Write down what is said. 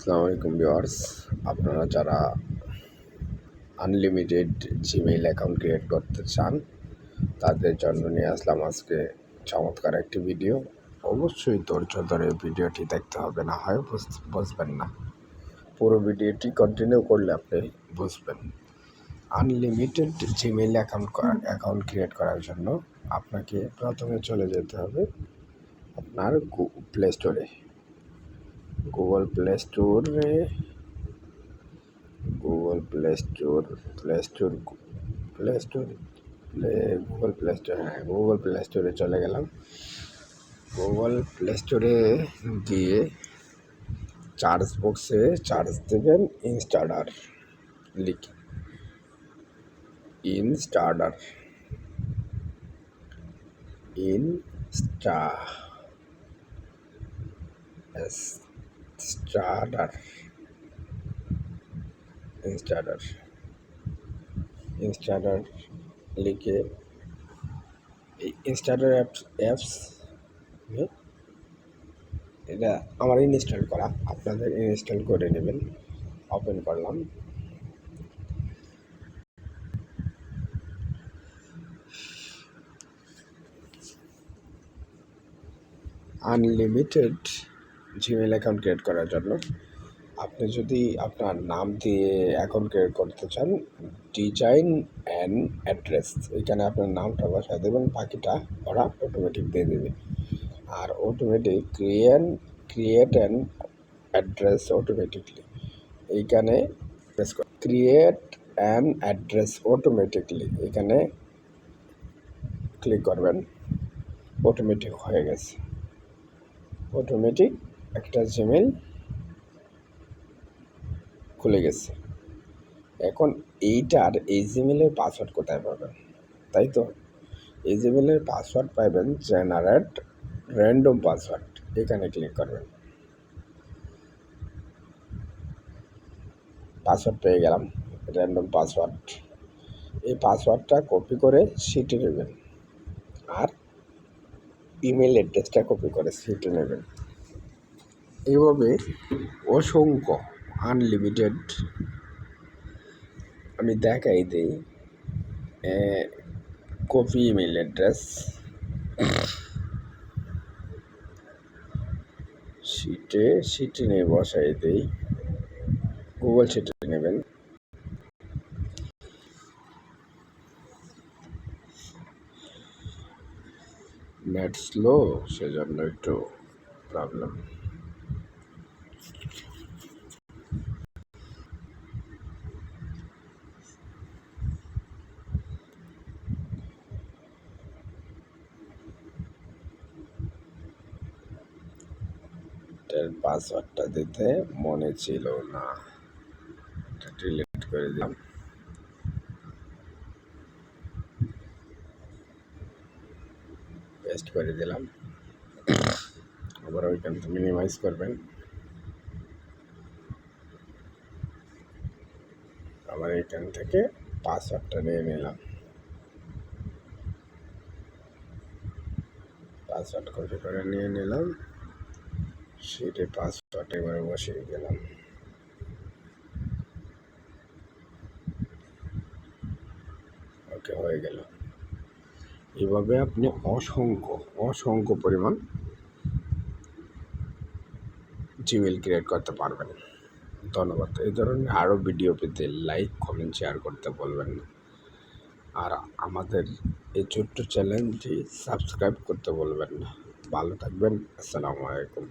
আসসালামু আলাইকুম ভিউয়ার্স, আপনারা যারা আনলিমিটেড জিমেইল অ্যাকাউন্ট ক্রিয়েট করতে চান তাদের জন্য নিয়ে আসলাম আজকে চমৎকার একটি ভিডিও। অবশ্যই ধৈর্য ধরে ভিডিওটি দেখতে হবে, না হয় বুঝবেন না। পুরো ভিডিওটি কন্টিনিউ করলে আপনি বুঝবেন। আনলিমিটেড জিমেইল অ্যাকাউন্ট ক্রিয়েট করার জন্য আপনাকে প্রথমে চলে যেতে হবে আপনার প্লে স্টোরে। গুগল প্লে স্টোরে গুগল প্লে স্টোরে চলে গেলাম। গুগল প্লে স্টোরে গিয়ে সার্চ বক্সে সার্চ দেবেন ইনস্টাডার লিখে। ইনস্টাডার ইনস্টাডার লিখে এই ইনস্টাডার অ্যাপস এটা আমার ইনস্টল করা, আপনাদের ইনস্টল করে নেবেন। ওপেন করলাম। আনলিমিটেড জিমেইল অ্যাকাউন্ট ক্রিয়েট করার জন্য আপনি যদি আপনার নাম দিয়ে অ্যাকাউন্ট ক্রিয়েট করতে চান, ডিজাইন অ্যান্ড অ্যাড্রেস, এখানে আপনার নামটা বসায় দেবেন, বাকিটা ওরা অটোমেটিক দিয়ে দেবে। আর automatic create and address automatically এইখানে ক্রিয়েট অ্যান্ড অ্যাড্রেস অটোমেটিকলি এখানে ক্লিক করবেন। অটোমেটিক হয়ে গেছে। অটোমেটিক একটা জিমেইল খুলে গেছে। এখন এই জিমেইলের পাসওয়ার্ড কোথায় পাবেন? তাই তো, এই জিমেইলের পাসওয়ার্ড পাবেন জেনারেট র্যান্ডম পাসওয়ার্ড, এখানে ক্লিক করবেন। পাসওয়ার্ড পেয়ে গেলাম, র্যান্ডম পাসওয়ার্ড। এই পাসওয়ার্ডটা কপি করে সিটে নেবেন, আর ইমেল অ্যাড্রেসটা কপি করে সিটে নেবেন। এইভাবে অসংখ্য আনলিমিটেড, আমি দেখাই দিই। কপি ইমেল অ্যাড্রেস সিটে নিয়ে বসাই দিই। গুগল সিটে নেবেন। নেট স্লো, সেজন্য একটু প্রবলেম। পাসওয়ার্ডটা দিতে মনে ছিল না, ডিলিট করে দিলাম। পেস্ট করে দিলাম। আবার ওইখান থেকে মিনিমাইজ করবেন। আবার এখান থেকে পাসওয়ার্ডটা নিয়ে নিলাম। পাসওয়ার্ড কপি করে নিয়ে নিলাম। সেটা পাসওয়ার্ড এবারে বসিয়ে দিলাম। ওকে, হয়ে গেল। এভাবে আপনি অসংখ্য পরিমাণ জিমেইল ক্রিয়েট করতে পারবেন। ধন্যবাদ। এই ধরনের আরও ভিডিও পেতে লাইক, কমেন্ট, শেয়ার করতে বলবেন না। আর আমাদের এই ছোট্ট চ্যানেলটি সাবস্ক্রাইব করতে বলবেন না। ভালো থাকবেন। আসসালামু আলাইকুম।